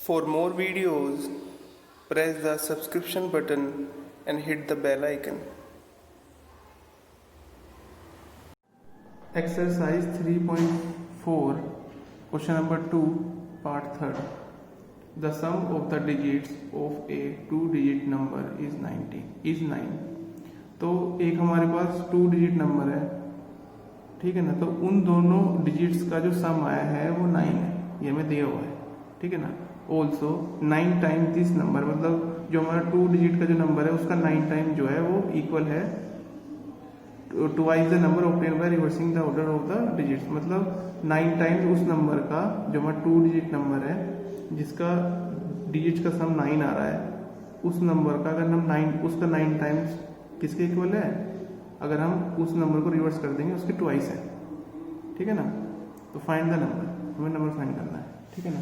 For more videos, press the subscription button and hit the bell icon. Exercise 3.4, question number 2, part 3rd. The sum of the digits of a two-digit number is 9. तो एक हमारे पास 2 digit number है, ठीक है ना। तो उन दोनों डिजिट्स का जो सम आया है वो 9 है, ये हमें दिया हुआ है, ठीक है ना। ऑल्सो 9 टाइम्स दिस नंबर, मतलब जो हमारा 2 डिजिट का जो नंबर है उसका 9 टाइम जो है वो इक्वल है twice the number obtain by reversing the order of the digits. मतलब 9 टाइम्स उस नंबर का जो हमारा 2 डिजिट नंबर है जिसका डिजिट्स का सम 9 आ रहा है, उस नंबर का अगर हम 9 उसका 9 टाइम्स किसके इक्वल है, अगर हम उस नंबर को रिवर्स कर देंगे उसके ट्वाइस है, ठीक है ना। तो फाइंड द नंबर, हमें नंबर फाइंड करना है, ठीक है ना।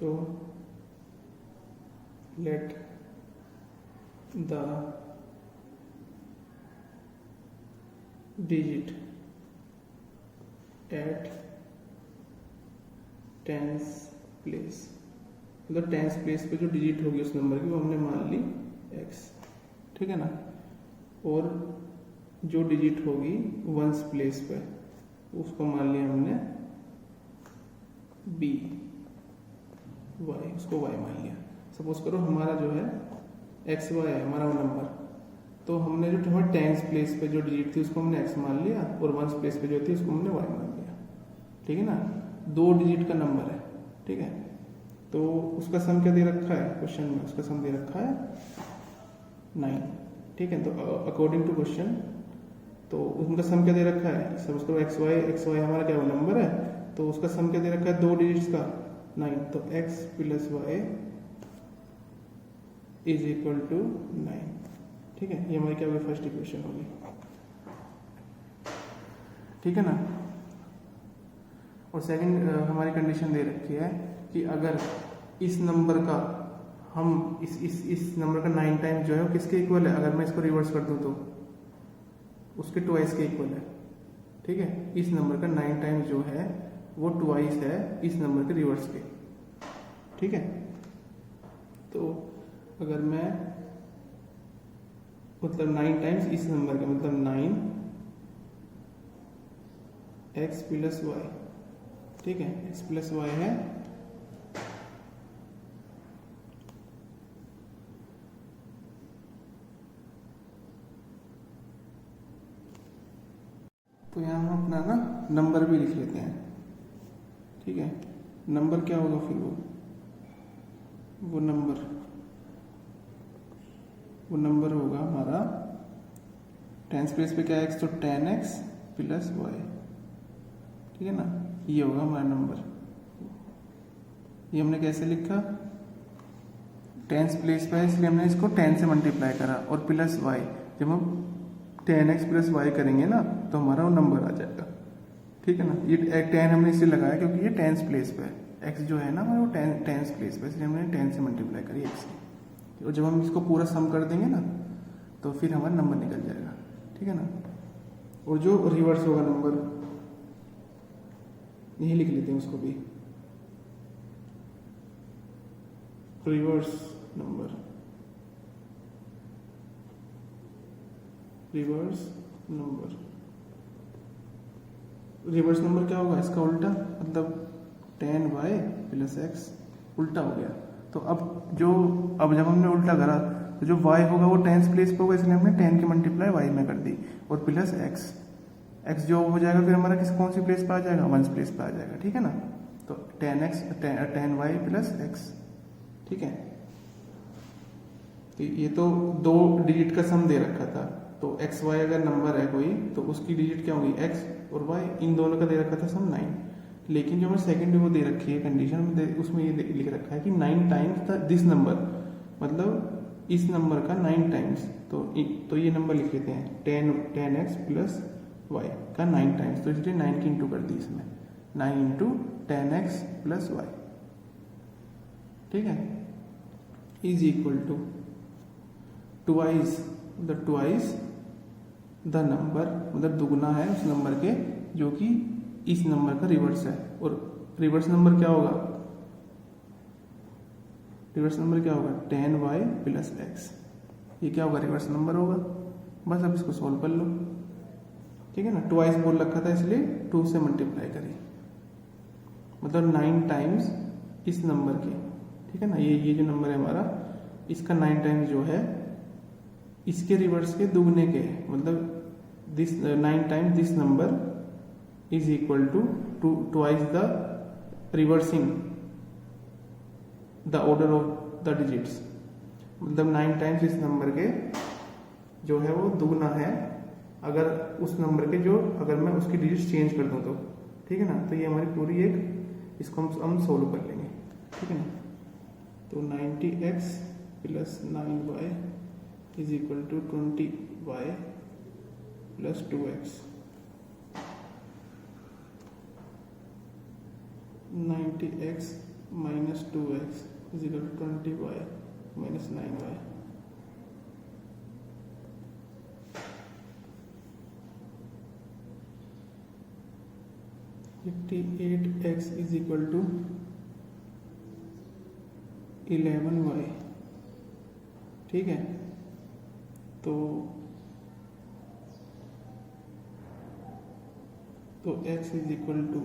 तो let the digit at tens place, मतलब टेंस प्लेस पे जो डिजिट होगी उस नंबर की वो हमने मान ली x, ठीक है ना। और जो डिजिट होगी वंस प्लेस पे उसको मान लिया हमने b, y, उसको y मान लिया। सपोज करो हमारा जो है x y है हमारा वो नंबर, तो हमने जो हमारे टेंस प्लेस पे जो डिजिट थी उसको हमने x मान लिया और वंस प्लेस पे जो थी उसको हमने y मान लिया, ठीक है ना। 2 डिजिट का नंबर है, ठीक है। तो उसका सम क्या दे रखा है क्वेश्चन में, उसका सम दे रखा है 9, ठीक है। तो अकॉर्डिंग टू क्वेश्चन तो उनका सम क्या दे रखा है, सब उसको एक्स वाई हमारा क्या वो नंबर है, तो उसका सम क्या दे रखा है 2 डिजिट्स का 9, तो x plus Y is equal to 9, ठीक है। ये हमारी क्या होगी फर्स्ट इक्वेशन होगी, ठीक है ना। और सेकंड हमारी कंडीशन दे रखी है कि अगर इस नंबर का हम इस नंबर का 9 टाइम जो है वो किसके इक्वल है, अगर मैं इसको रिवर्स कर दूं तो उसके ट्वाइस के इक्वल है, ठीक है। इस नंबर का 9 टाइम जो है वो ट्वाइस है इस नंबर के रिवर्स के, ठीक है। तो अगर मैं मतलब 9 टाइम्स इस नंबर का मतलब 9x प्लस वाई, ठीक है, x प्लस वाई है तो यहाँ हम अपना ना नंबर भी लिख लेते हैं, ठीक है। नंबर क्या होगा फिर वो नंबर होगा हमारा टेंस प्लेस पे क्या है x, तो 10x प्लस वाई, ठीक है ना। ये होगा हमारा नंबर। ये हमने कैसे लिखा, टेंस प्लेस पे इसलिए हमने इसको 10 से मल्टीप्लाई करा और प्लस वाई, जब हम 10x प्लस वाई करेंगे ना तो हमारा वो नंबर आ जाएगा, ठीक है ना। ये 10 हमने इसलिए लगाया क्योंकि ये टेंस प्लेस पे है, x जो है ना वो टेंस प्लेस पे, इसलिए हमने 10 से मल्टीप्लाई करी x की। और जब हम इसको पूरा सम कर देंगे ना तो फिर हमारा नंबर निकल जाएगा, ठीक है ना। और जो रिवर्स होगा नंबर यही लिख लेते हैं उसको भी, रिवर्स नंबर क्या होगा, इसका उल्टा, मतलब 10y प्लस x उल्टा हो गया। तो अब जब हमने उल्टा करा तो जो y होगा वो टेंस प्लेस पे होगा, इसलिए हमने 10 की मल्टीप्लाई y में कर दी और प्लस x जो हो जाएगा फिर हमारा कौन सी प्लेस पे आ जाएगा, वंस प्लेस पे आ जाएगा, ठीक है ना। तो 10y प्लस x, ठीक है। तो ये तो 2 डिजिट का सम दे रखा था, तो एक्स वाई अगर नंबर है कोई तो उसकी डिजिट क्या होगी x और y, इन दोनों का दे रखा था सम 9। लेकिन जो हमें सेकंड वो दे रखी है कंडीशन उसमें ये लिख रखा है कि 9 टाइम्स दिस नंबर, मतलब इस नंबर का 9 टाइम्स, तो ये नंबर लिख लेते हैं 10x प्लस वाई का 9 टाइम्स, तो इसलिए 9 की इंटू कर दी इसमें, 9 इंटू 10x प्लस वाई, ठीक है, is equal to twice the number, मतलब दुगना है उस नंबर के जो कि इस नंबर का रिवर्स है। और रिवर्स नंबर क्या होगा, रिवर्स नंबर क्या होगा 10y प्लस एक्स, ये क्या होगा रिवर्स नंबर होगा। बस अब इसको सॉल्व कर लो, ठीक है ना। ट्वाइस बोल रखा था इसलिए 2 से मल्टीप्लाई करिए, मतलब 9 टाइम्स इस नंबर के, ठीक है ना। ये जो नंबर है हमारा, इसका 9 टाइम्स जो है इसके रिवर्स के दुगने के है, मतलब this 9 times this number is equal to twice the reversing the order of the digits, मतलब 9 टाइम्स इस नंबर के जो है वो दुगना है अगर उस नंबर के जो, अगर मैं उसकी डिजिट्स चेंज कर दूं तो, ठीक है ना। तो ये हमारी पूरी एक, इसको हम सोल्व कर लेंगे, ठीक है ना। तो 90x plus 9y is equal to 20y plus 2x, 90x minus 2x is equal to 20y minus 9y, x is equal to 11y, ठीक है। तो x इज इक्वल टू,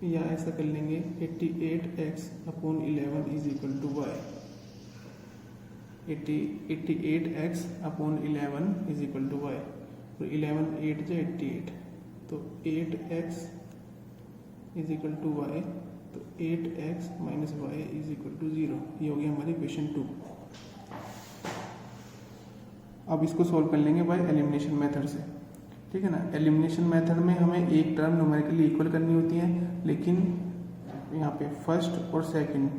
या ऐसा कर लेंगे 88x upon 11 is equal to y, 88x upon 11 is equal to y, तो 11 8 जो 88, तो 8x is equal to y, तो 8x minus y is equal to 0, ये हो गया हमारी क्वेश्चन 2। अब इसको सॉल्व कर लेंगे बाय एलिमिनेशन मेथड से, ठीक है ना। एलिमिनेशन मेथड में हमें एक टर्म न्यूमेरिकली इक्वल करनी होती है, लेकिन यहाँ पे फर्स्ट और सेकंड,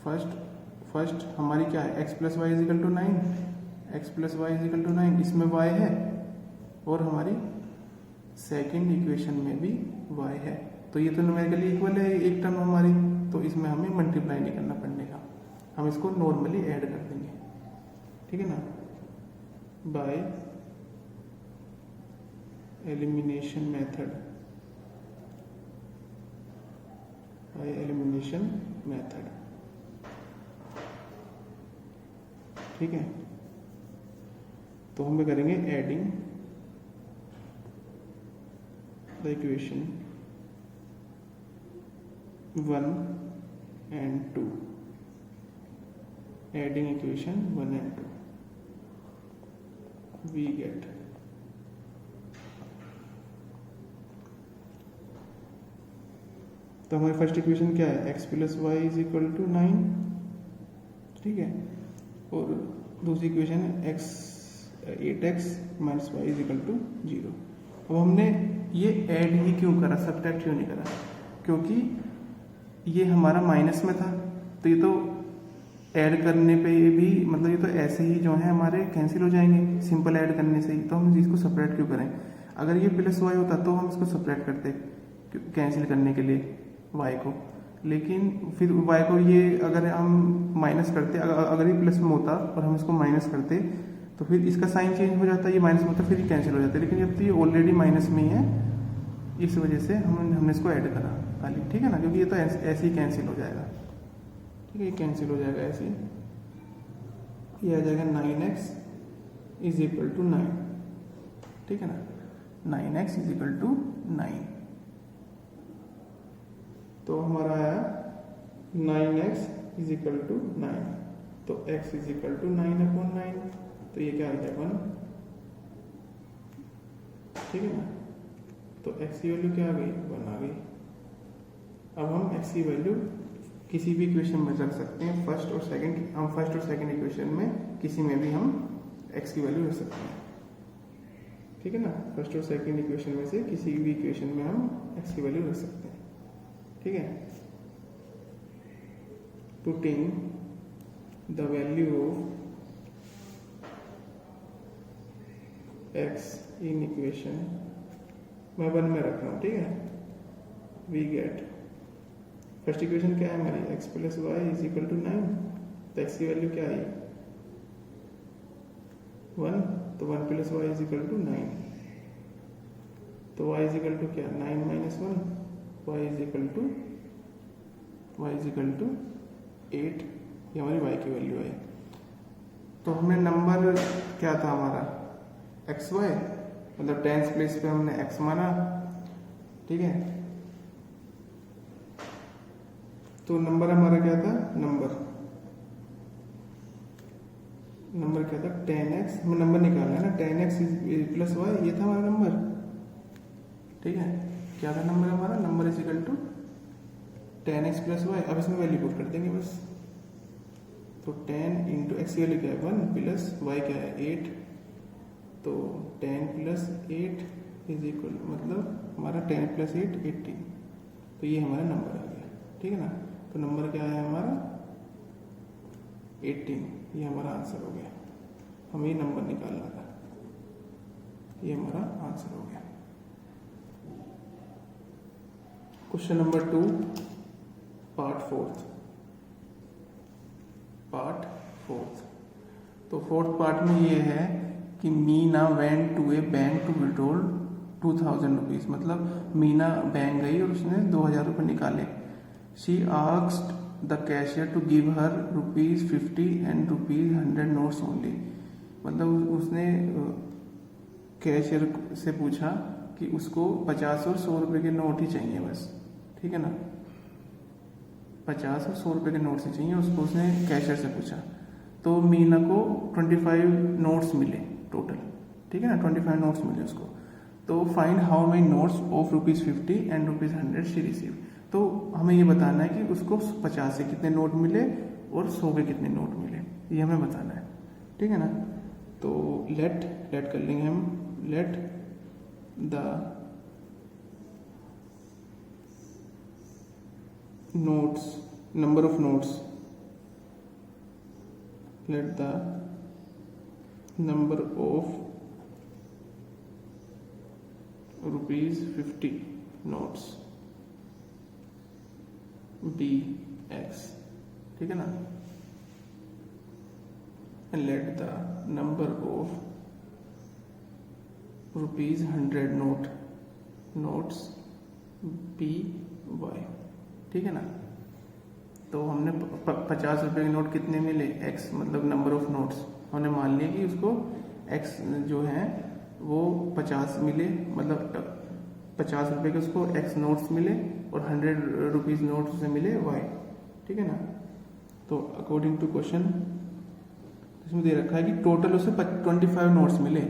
फर्स्ट हमारी क्या है x plus y is equal to 9, x plus y is equal to 9, इसमें y है, और हमारी सेकंड इक्वेशन में भी y है। तो ये तो न्यूमेरिकली इक्वल है एक टर्म हमारी, तो इसमें हमें मल्टीप्लाई नहीं करना पड़ेगा, हम इसको नॉर्मली ऐड कर देंगे, ठीक है ना, बाय एलिमिनेशन मेथड, ठीक है। तो हम करेंगे adding the equation 1 and 2, adding equation 1 and 2, we get तो हमारी फर्स्ट इक्वेशन क्या है, x plus Y is equal to 9, ठीक है, और दूसरी इक्वेशन है 8x minus y is equal to 0। अब हमने ये ऐड ही क्यों करा, सब्ट्रैक्ट क्यों नहीं करा, क्योंकि ये हमारा माइनस में था, तो ये तो ऐड करने पे भी, मतलब ये तो ऐसे ही जो है हमारे कैंसिल हो जाएंगे सिंपल ऐड करने से ही, तो हम इसको सेपरेट क्यों करें। अगर ये प्लस वाई होता तो हम इसको सेपरेट करते कैंसिल करने के लिए y को, लेकिन फिर y को ये अगर हम माइनस करते, अगर ये प्लस में होता और हम इसको माइनस करते तो फिर इसका साइन चेंज हो जाता, ये माइनस में होता फिर ये कैंसिल हो जाता, लेकिन जब तो ये ऑलरेडी माइनस में ही है, इस वजह से हमने इसको ऐड करा खाली, ठीक है ना, क्योंकि ये तो ऐसे ही कैंसिल हो जाएगा, ठीक है, ये कैंसिल हो जाएगा ऐसे ही, ये आ जाएगा 9x इज इक्वल टू 9, ठीक है ना, 9x इज इक्वल टू 9, तो हमारा आया 9x इज इक्वल टू 9, तो x is equal to 9 upon 9, तो ये क्या आ गया 1, ठीक है ना, तो x की वैल्यू क्या आ गई 1 आ गई। अब हम x की वैल्यू किसी भी इक्वेशन में रख सकते हैं, फर्स्ट और सेकंड इक्वेशन में किसी में भी हम x की वैल्यू रख सकते हैं, ठीक है ना, फर्स्ट और सेकंड इक्वेशन में से किसी भी इक्वेशन में हम x की वैल्यू रख सकते हैं, ठीक है। Putting the value of x in equation मैं 1 में रख रहा हूँ, ठीक है, वी गेट फर्स्ट इक्वेशन क्या है हमारी, x plus Y is equal to 9, तो x की वैल्यू क्या आई 1, तो 1 plus Y is equal to 9, तो y इज इक्वल टू क्या 9 minus 1, y is equal to y is equal to 8, ये हमारी y की वैल्यू है। तो हमने नंबर क्या था हमारा एक्स वाई, मतलब टेंस प्लेस पे हमने x माना, ठीक है। तो नंबर हमारा क्या था, नंबर क्या था 10x, हमें नंबर निकालना है ना, 10x प्लस वाई, ये था हमारा नंबर, ठीक है। क्या था नंबर हमारा, number is equal to 10x plus y. अब इसमें वैल्यू पुट कर देंगे बस। तो 10 इंटू एक्स की वैल्यू क्या है 1 प्लस वाई क्या है 8, तो 10 प्लस 8 इज इक्वल, मतलब हमारा 10 प्लस 8 18, तो ये हमारा नंबर आ गया, ठीक है ना। तो नंबर क्या है हमारा 18, ये हमारा आंसर हो गया। हमें ये नंबर निकालना था, ये हमारा आंसर हो गया। Question number 2 part fourth. तो फोर्थ पार्ट में ये है कि Meena went to a bank to withdrawal 2000 rupees, मतलब मीना बैंक गई और उसने 2000 रुपये निकाले। She asked the cashier to give her ₹50 and ₹100 notes only, मतलब उसने कैशियर से पूछा कि उसको 50 और 100 रुपये के नोट ही चाहिए बस, ठीक है ना। 50 और 100 रुपये के नोट्स ही चाहिए उसको, उसने कैशियर से पूछा। तो मीना को 25 नोट्स मिले टोटल, ठीक है ना, 25 नोट्स मिले उसको। तो find how many notes of ₹50 and ₹100 she receive. तो हमें ये बताना है कि उसको 50 से कितने नोट मिले और 100 के कितने नोट मिले, ये हमें बताना है, ठीक है ना। तो लेट कर लेंगे हम, let the notes, number of notes, let the number of ₹50 notes be x, ठीक है ना। and let the number of ₹100 notes be y, ठीक है ना। तो हमने 50 रुपए के नोट कितने मिले x, मतलब नंबर ऑफ नोट्स, हमने मान लिया कि उसको x जो है वो 50 मिले, मतलब 50 रुपए के उसको x नोट्स मिले और 100 रुपीज नोट्स उसे मिले y, ठीक है ना। तो अकॉर्डिंग टू क्वेश्चन इसमें दे रखा है कि टोटल उसे 25 नोट्स मिले,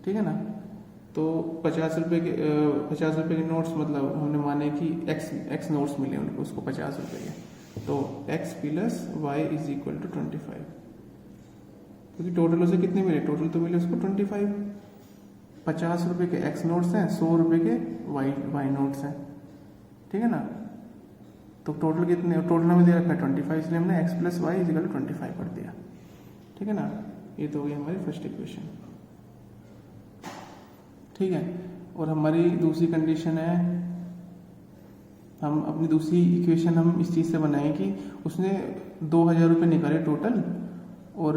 ठीक है ना। तो 50 रुपए के नोट्स, मतलब हमने माने कि x नोट्स मिले उनको, उसको 50 रुपए के, तो x plus Y is equal to 25, क्योंकि टोटल उसे कितने मिले, टोटल तो मिले उसको 25। 50 रुपए के x नोट्स हैं, 100 रुपए के y नोट्स हैं, ठीक है ना। तो टोटल कितने, टोटल हमें दे रखा है 25, इसलिए हमने x plus Y is equal to 25 कर दिया, ठीक है ना। ये तो हो गई हमारी फर्स्ट इक्वेशन, ठीक है। और हमारी दूसरी कंडीशन है, हम अपनी दूसरी इक्वेशन हम इस चीज़ से बनाएं कि उसने 2000 रुपये निकाले टोटल, और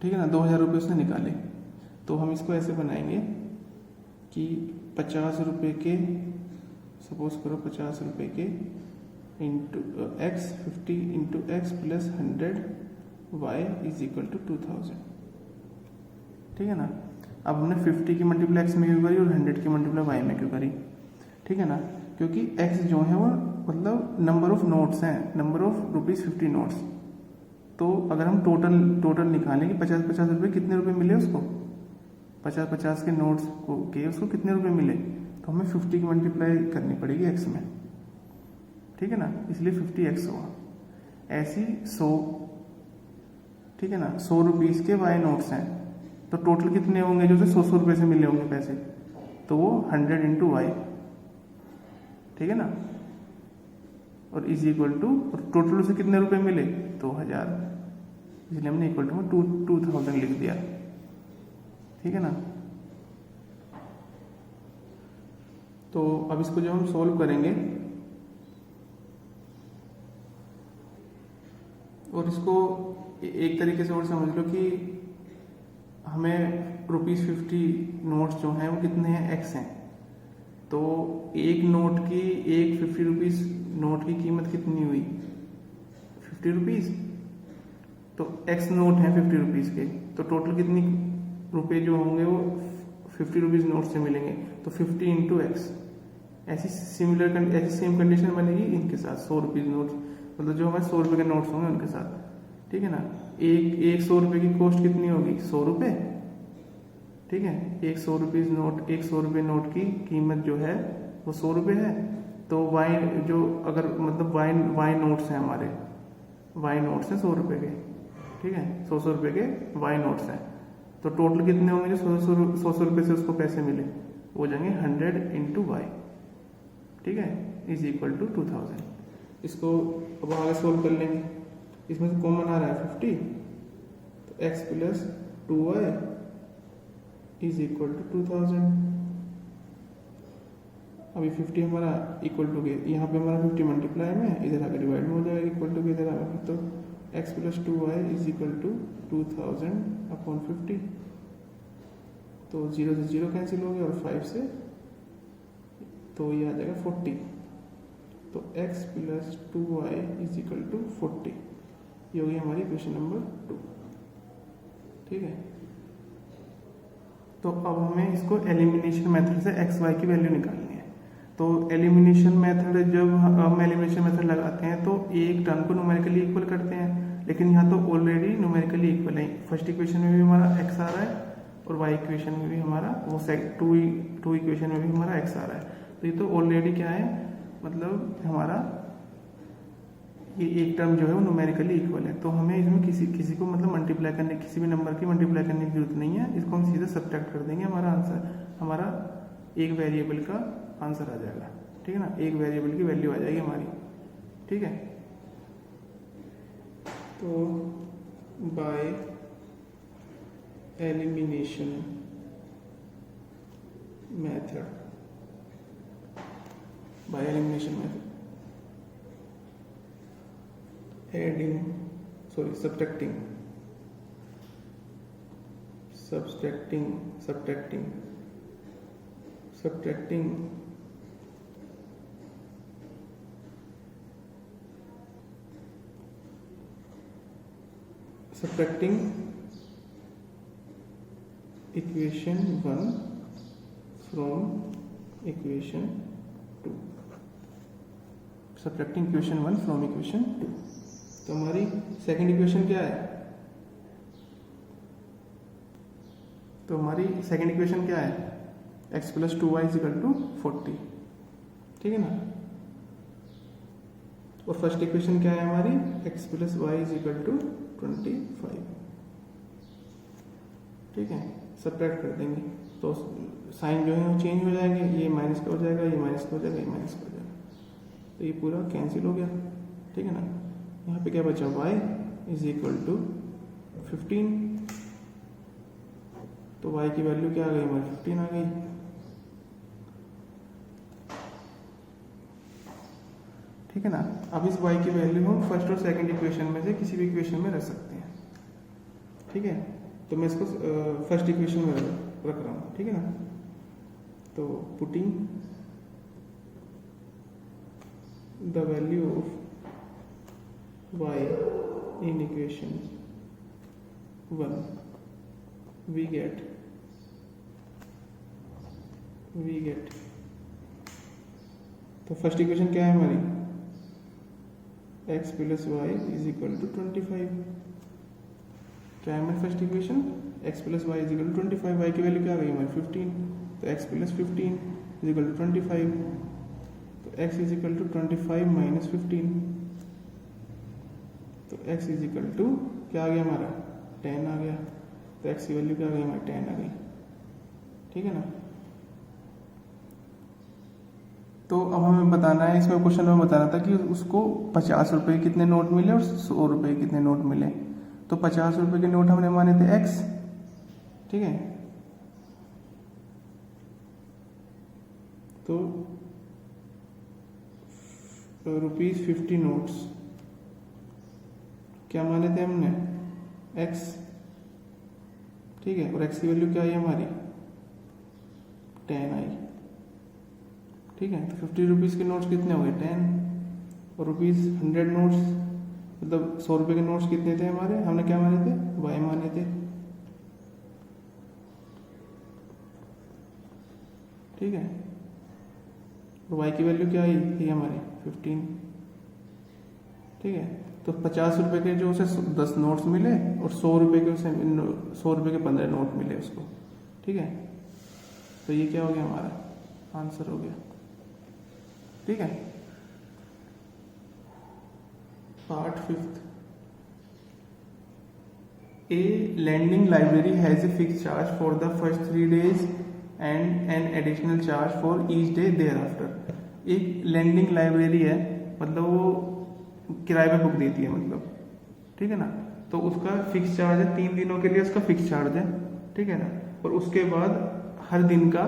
ठीक है ना, 2000 रुपये उसने निकाले। तो हम इसको ऐसे बनाएंगे कि 50 रुपये के, सपोज करो 50 रुपये के into x, 50 into x plus 100 y is equal to 2000, ठीक है ना। अब हमने 50 की मल्टीप्लाई x में क्यों करी और 100 की मल्टीप्लाई y में क्यों करी, ठीक है ना, क्योंकि x जो है वो मतलब नंबर ऑफ नोट्स हैं, नंबर ऑफ ₹50 नोट्स। तो अगर हम टोटल निकालें कि 50 रुपये कितने रुपए मिले उसको, 50 के नोट्स के उसको कितने रुपए मिले, तो हमें 50 की मल्टीप्लाई करनी पड़ेगी x में, ठीक है ना, इसलिए 50x हुआ। ऐसी 100, ठीक है ना, 100 रुपीज़ के y नोट्स हैं, तो टोटल कितने होंगे जो 100 रुपये से मिले होंगे पैसे, तो वो 100 इंटू वाई, ठीक है ना, और इज इक्वल टू, टोटल से कितने रुपए मिले 2000, इसलिए हमने इक्वल टू में 2000 लिख दिया, ठीक है ना। तो अब इसको जब हम सोल्व करेंगे और इसको एक तरीके से और समझ लो कि हमें ₹50 नोट्स जो हैं वो कितने हैं, x हैं, तो एक नोट की, एक 50 रुपीज़ नोट की कीमत कितनी हुई? 50 रुपीज़। तो एक्स नोट है 50 रुपीज़ के, तो टोटल कितनी रुपए जो होंगे वो 50 रुपीज़ नोट से मिलेंगे। तो 50 इंटू एक्स। ऐसी सेम कंडीशन बनेगी इनके साथ 100 रुपीज़ नोट, मतलब जो हमारे 100 रुपये के नोट्स होंगे उनके साथ, ठीक है ना। एक 100 रुपये की कॉस्ट कितनी होगी? 100 रुपये, ठीक है। एक 100 रुपीज़ नोट, एक 100 रुपये नोट की कीमत जो है वो 100 रुपये है। तो वाई जो अगर मतलब वाई नोट्स हैं हमारे, वाई नोट्स हैं 100 रुपये के, ठीक है, 100 रुपये के वाई नोट्स हैं। तो टोटल कितने होंगे जो 100 रुपये से उसको पैसे मिले? वो जाएंगे 100 इंटू वाई, ठीक है, इज इक्वल टू 2000। इसको अब आगे सोल्व कर लेंगे। इसमें से कॉमन आ रहा है 50, तो x plus 2y is equal to 2000। अभी 50 हमारा इक्वल टू के, यहाँ पे हमारा 50 मल्टीप्लाई में, इधर आकर डिवाइड में हो जाएगा, इक्वल टू के इधर आकर, तो x plus 2y is equal to 2000 upon 50। तो 0 से 0 कैंसिल हो गया और 5 से, तो ये आ जाएगा 40। तो x plus 2y is equal to 40। ये होगी हमारी क्वेश्चन नंबर 2, ठीक है। तो अब हमें इसको एलिमिनेशन मेथड से एक्स वाई की वैल्यू निकालनी है। तो एलिमिनेशन मेथड, जब हम एलिमिनेशन मेथड लगाते हैं तो एक टर्म को न्यूमेरिकली इक्वल करते हैं, लेकिन यहाँ तो ऑलरेडी न्यूमेरिकली इक्वल है। फर्स्ट इक्वेशन में भी हमारा एक्स आ रहा है और वाई इक्वेशन में भी हमारा वो टू इक्वेशन में भी हमारा एक्स आ रहा है। तो ये तो ऑलरेडी क्या है, मतलब हमारा ये एक टर्म जो है वो न्यूमेरिकली इक्वल है। तो हमें इसमें किसी को मतलब मल्टीप्लाई करने, किसी भी नंबर की मल्टीप्लाई करने की जरूरत नहीं है। इसको हम सीधे सब्ट्रैक्ट कर देंगे, हमारा आंसर, हमारा एक वेरिएबल का आंसर आ जाएगा, ठीक है ना। एक वेरिएबल की वैल्यू आ जाएगी हमारी, ठीक है। तो by elimination method, by elimination method subtracting equation 1 from equation 2, subtracting equation 1 from equation 2। तो हमारी सेकंड इक्वेशन क्या है? तो हमारी सेकंड इक्वेशन क्या है? x plus 2y is equal to 40, ठीक है ना। और फर्स्ट इक्वेशन क्या है हमारी? x plus Y is equal to 25, ठीक है। सब्ट्रैक्ट कर देंगे तो साइन जो है वो चेंज हो जाएंगे, ये माइनस का हो जाएगा, ये माइनस का हो जाएगा, ये माइनस का हो जाएगा, तो ये पूरा कैंसिल हो गया, ठीक है ना। यहाँ पे क्या बचा? y इज इक्वल टू 15, तो y की वैल्यू क्या आ गई हमारी? 15 आ गई, ठीक है ना। अब इस y की वैल्यू हम फर्स्ट और सेकंड इक्वेशन में से किसी भी इक्वेशन में रख सकते हैं, ठीक है। तो मैं इसको फर्स्ट इक्वेशन में रख रहा हूँ, ठीक है ना। तो putting the value of y in equation 1 we get तो फर्स्ट इक्वेशन क्या है हमारी? x plus Y is equal to 25। क्या है हमारी first equation? x plus Y is equal to 25। y की वैल्यू क्या आ गई हमारी? 15, तो x plus 15 is equal to 25, तो x is equal to 25 minus 15, तो x इज इक्वल टू क्या आ गया हमारा? 10 आ गया। तो x की वैल्यू क्या आ गई हमारी? 10 आ गई, ठीक है ना। तो अब हमें बताना है, इसमें क्वेश्चन में बताना था कि उसको 50 रुपए कितने नोट मिले और 100 रुपए कितने नोट मिले। तो 50 रुपए के नोट हमने माने थे x, ठीक है। तो ₹50 नोट्स क्या माने थे हमने? x, ठीक है। और x की वैल्यू क्या आई हमारी? 10 आई, ठीक है। तो 50 रुपीज़ के नोट्स कितने हो गए 10, और रुपीज़ 100 नोट्स मतलब 100 रुपये के नोट्स कितने थे हमारे, हमने क्या माने थे y माने थे, ठीक है। और y की वैल्यू क्या आई थी हमारी 15, ठीक है। तो 50 रुपये के जो उसे 10 नोट्स मिले और 100 रुपये के उसे 100 रुपये के 15 नोट मिले उसको, ठीक है। तो ये क्या हो गया हमारा आंसर हो गया, ठीक है। Part 5, A lending library has a fixed charge for the first 3 days and an additional charge for each day thereafter। एक lending library है, मतलब वो किराए पे बुक देती है, मतलब ठीक है ना। तो उसका फिक्स चार्ज है 3 दिनों के लिए, उसका फिक्स चार्ज है, ठीक है ना। और उसके बाद हर दिन का,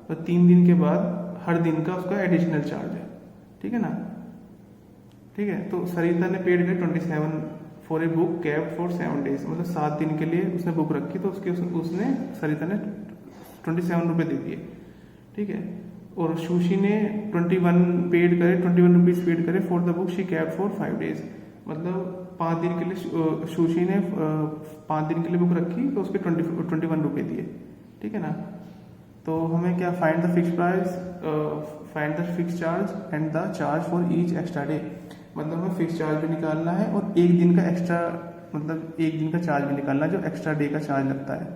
तो 3 दिन के बाद हर दिन का उसका एडिशनल चार्ज है, ठीक है ना, ठीक है। तो सरिता ने पेड कर 27 for a book cab for 7 days, मतलब 7 दिन के लिए उसने बुक रखी, तो उसने सरिता ने 27 रुपये दे दिए, ठीक है। और सुशी ने 21 रुपीज़ पेड करे for the book she cab for 5 days, मतलब 5 दिन के लिए सुशी ने 5 दिन के लिए बुक रखी, तो उसके 21 रुपये दिए, ठीक है ना। तो हमें क्या find the fix price, find the fix charge and the charge for each extra day, मतलब हमें फिक्स चार्ज भी निकालना है और एक दिन का एक्स्ट्रा, मतलब एक दिन का चार्ज भी निकालना है जो एक्स्ट्रा डे का चार्ज लगता है,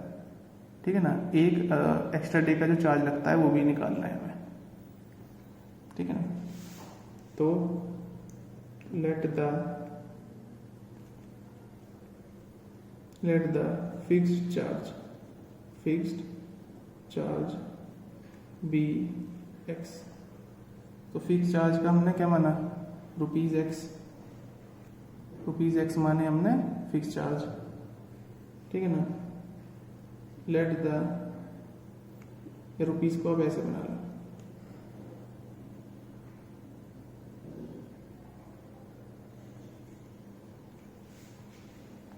ठीक है ना। एक एक्स्ट्रा डे का जो चार्ज लगता है वो भी निकालना है हमें, ठीक है ना। तो let the fixed charge be x. तो फिक्स चार्ज का हमने क्या माना रुपीज एक्स माने हमने फिक्स चार्ज, ठीक है ना। लेट द रुपीज को अब ऐसे बना लो,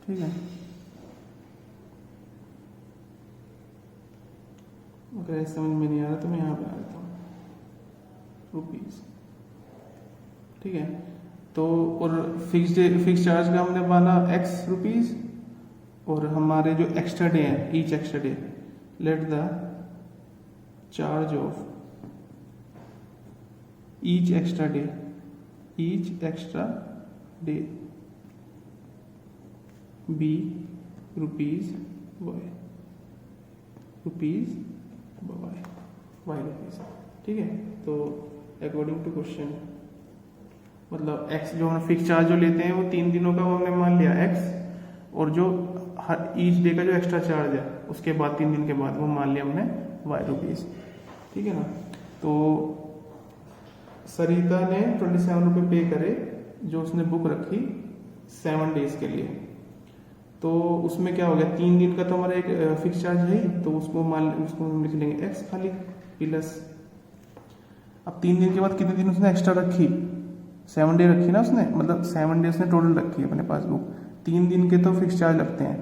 ठीक है। अगर ऐसे समझ में नहीं आ रहा तो मैं यहाँ बना देता हूँ रुपीज, ठीक है। तो और फिक्स चार्ज का हमने माना x रुपीज, और हमारे जो एक्स्ट्रा डे है each extra day, let the charge of each extra day be rupees y rupees, ठीक है। तो अकॉर्डिंग टू क्वेश्चन, मतलब x जो हम फिक्स चार्ज जो लेते हैं वो 3 दिनों का वो हमने मान लिया x, और जो हर ईच डे का जो एक्स्ट्रा चार्ज है उसके बाद 3 दिन के बाद वो मान लिया हमने वाई रुपीज, ठीक है ना। तो सरिता ने 27 रुपये पे करे जो उसने बुक रखी 7 डेज के लिए, तो उसमें क्या हो गया 3 दिन का तो हमारा एक फिक्स चार्ज है ही, तो उसको हम लिख लेंगे x खाली प्लस। अब 3 दिन के बाद कितने दिन उसने एक्स्ट्रा रखी, 7 डे रखी ना उसने, मतलब 7 डे उसने टोटल रखी है अपने पास बुक। 3 दिन के तो फिक्स चार्ज लगते हैं,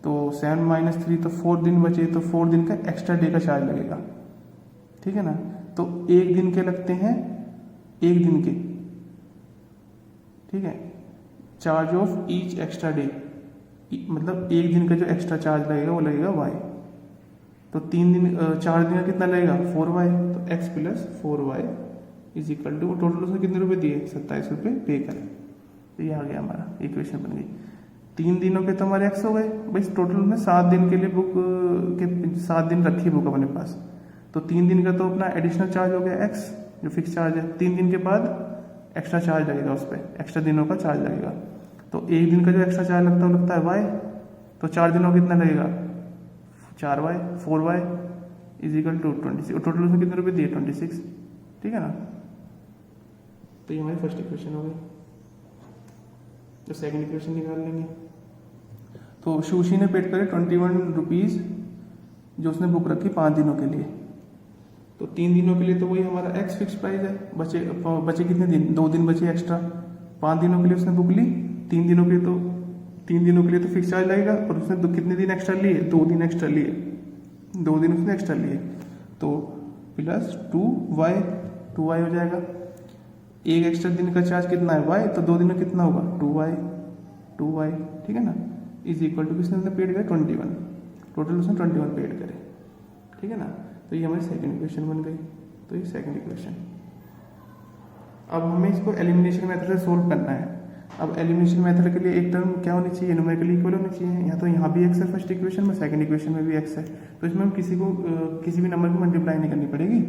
तो 7 - 3 तो 4 दिन बचे, तो 4 दिन का एक्स्ट्रा डे का चार्ज लगेगा, ठीक है ना। तो 1 दिन के लगते हैं 1 दिन के, ठीक है। Charge of each extra day, मतलब 1 दिन का जो एक्स्ट्रा चार्ज लगेगा वो लगेगा y। तो 4 दिन का कितना लगेगा 4y, तो x plus 4y is equal to, total उसने कितने रुपए दिए 27 रुपये पे करें। तो ये आ गया हमारा इक्वेशन बन गई। 3 दिनों के तो हमारे x हो गए भाई, टोटल में 7 दिन के लिए बुक के 7 दिन रखी बुक अपने पास, तो 3 दिन का तो अपना एडिशनल चार्ज हो गया x जो फिक्स चार्ज है। 3 दिन के बाद एक्स्ट्रा चार्ज लगेगा उस पर, एक्स्ट्रा दिनों का चार्ज लगेगा, तो 1 दिन का जो एक्स्ट्रा चार्ज लगता है y, तो 4 दिनों कितना लगेगा 4y 4y is equal to 26, और टोटल उसमें कितने रुपये दिए 26, ठीक है ना। तो ये हमारी फर्स्ट इक्वेशन हो गई। तो सेकंड इक्वेशन निकाल लेंगे। तो सुशी ने पेड करे 21 रुपीज जो उसने बुक रखी 5 दिनों के लिए, तो 3 दिनों के लिए तो वही हमारा x फिक्स प्राइस है। बचे कितने दिन, 2 दिन बचे एक्स्ट्रा, 5 दिनों के लिए उसने बुक ली, 3 दिनों के लिए तो फिक्स चार्ज लगेगा, और उसने कितने दिन एक्स्ट्रा लिए 2 दिन एक्स्ट्रा लिए, 2 दिन उसने एक्स्ट्रा लिए, तो प्लस 2y 2y हो जाएगा। एक एक्स्ट्रा दिन का चार्ज कितना है y, तो 2 दिन में कितना होगा 2y, ठीक है ना, इज इक्वल टू किसने हमने पेड करे 21, टोटल उसने 21 पेड करे, ठीक है ना। तो ये हमारी सेकंड इक्वेशन बन गई। तो ये सेकंड इक्वेशन। अब हमें इसको एलिमिनेशन मेथड से सोल्व करना है। अब एलिमिनेशन मेथड के लिए एक टर्म क्या होनी चाहिए, न्यूमेरिकली इक्वल होनी चाहिए। या तो यहाँ भी x है फर्स्ट इक्वेशन में, सेकंड इक्वेशन में भी x है, तो इसमें हम किसी भी नंबर को मल्टीप्लाई नहीं करनी पड़ेगी।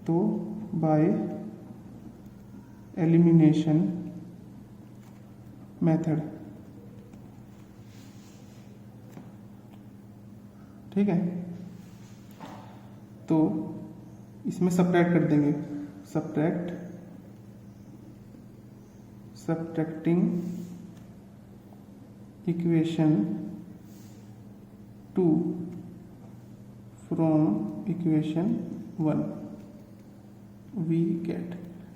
तो बाय एलिमिनेशन मेथड, ठीक है, तो इसमें सब्ट्रैक्ट कर देंगे, subtracting equation 2 from equation 1 we get.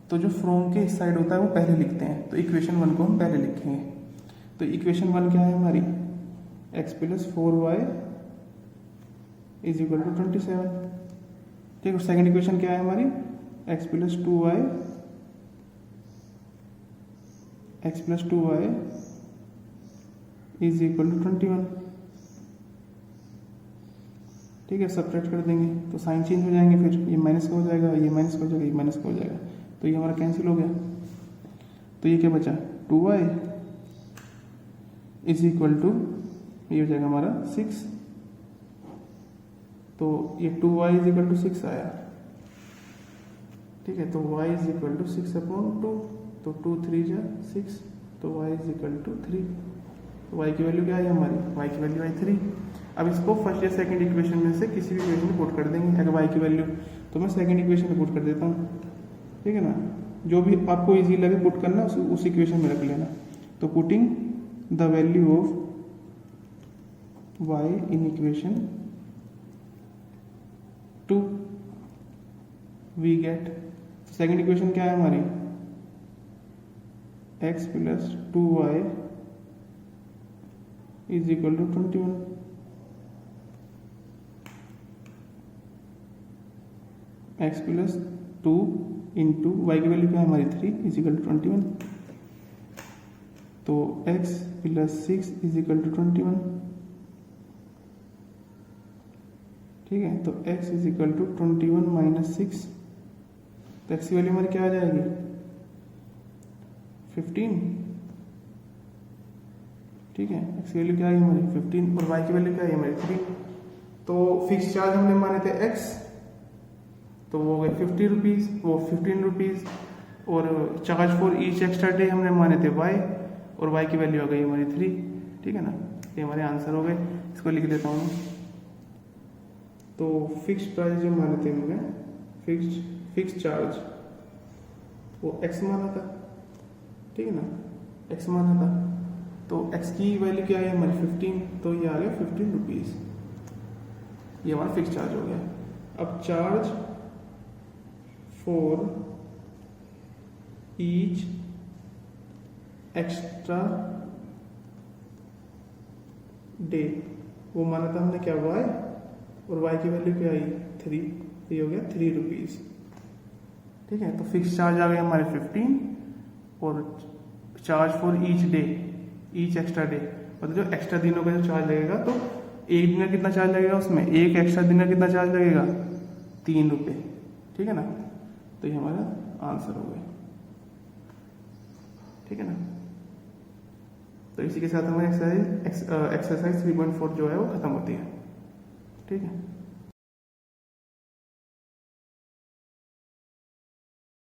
तो जो फ्रॉम के इस साइड होता है वो पहले लिखते हैं, तो इक्वेशन 1 को हम पहले लिखेंगे। तो इक्वेशन 1 क्या है हमारी, x + 4y = 27, ठीक है। सेकंड इक्वेशन क्या है हमारी, x + 2y = 21, ठीक है। सब्ट्रैक्ट कर देंगे तो साइन चेंज हो जाएंगे, फिर ये माइनस का हो जाएगा, ये माइनस का हो जाएगा, ये माइनस का हो जाएगा, तो ये हमारा कैंसिल हो गया। तो ये क्या बचा 2y = ये हो जाएगा हमारा 6, तो ये 2y = 6 आया, ठीक है। तो y = 6/2, तो 2 3 जा 6, तो y = 3। तो y की वैल्यू क्या है हमारी, y की वैल्यू है 3। अब इसको फर्स्ट या सेकंड इक्वेशन में से किसी भी इक्वेशन में पुट कर देंगे। अगर y की वैल्यू, तो मैं सेकंड इक्वेशन में पुट कर देता हूँ, ठीक है ना। जो भी आपको इजी लगे पुट करना उस इक्वेशन में रख लेना। तो putting the value of y in equation 2 we get, second equation क्या है हमारी, x + 2y = 21, x + 2 into y की वैल्यू क्या है हमारी 3 = 21, तो x + 6 = 21, ठीक है। तो x = 21 - 6, तो x की वैल्यू हमारी क्या आ जाएगी 15, ठीक है। x की वैल्यू क्या है हमारी 15 और y की वैल्यू क्या है हमारी 3। तो फिक्स चार्ज हमने माने थे x, तो वो हो गए 50 रुपीज़, वो 15 रुपीज़, और charge for each extra day हमने माने थे y, और y की वैल्यू आ गई हमारी 3, ठीक है ना। ये हमारे आंसर हो गए। इसको लिख देता हूँ। तो फिक्स प्राइस जो माने थे हमने, फिक्स चार्ज वो x माना था, ठीक है ना, x माना था। तो x की वैल्यू क्या है हमारी 15, तो ये आ गया 15 रुपीज़, ये हमारा फिक्स चार्ज हो गया। अब charge for each extra day, वो माना था हमने क्या y, और y की वैल्यू क्या आई 3, ये हो गया 3 रुपीज़, ठीक है। तो फिक्स चार्ज आ गया हमारे 15, और charge for each day, each extra day, मतलब जो एक्स्ट्रा दिनों का जो चार्ज लगेगा, तो एक दिन का कितना चार्ज लगेगा उसमें, एक एक्स्ट्रा दिन का कितना चार्ज लगेगा 3 रुपये, ठीक है ना। तो ये हमारा आंसर हो गया, ठीक है ना। तो इसी के साथ हमारी एक्सरसाइज 3.4 जो है वो खत्म होती है, ठीक है।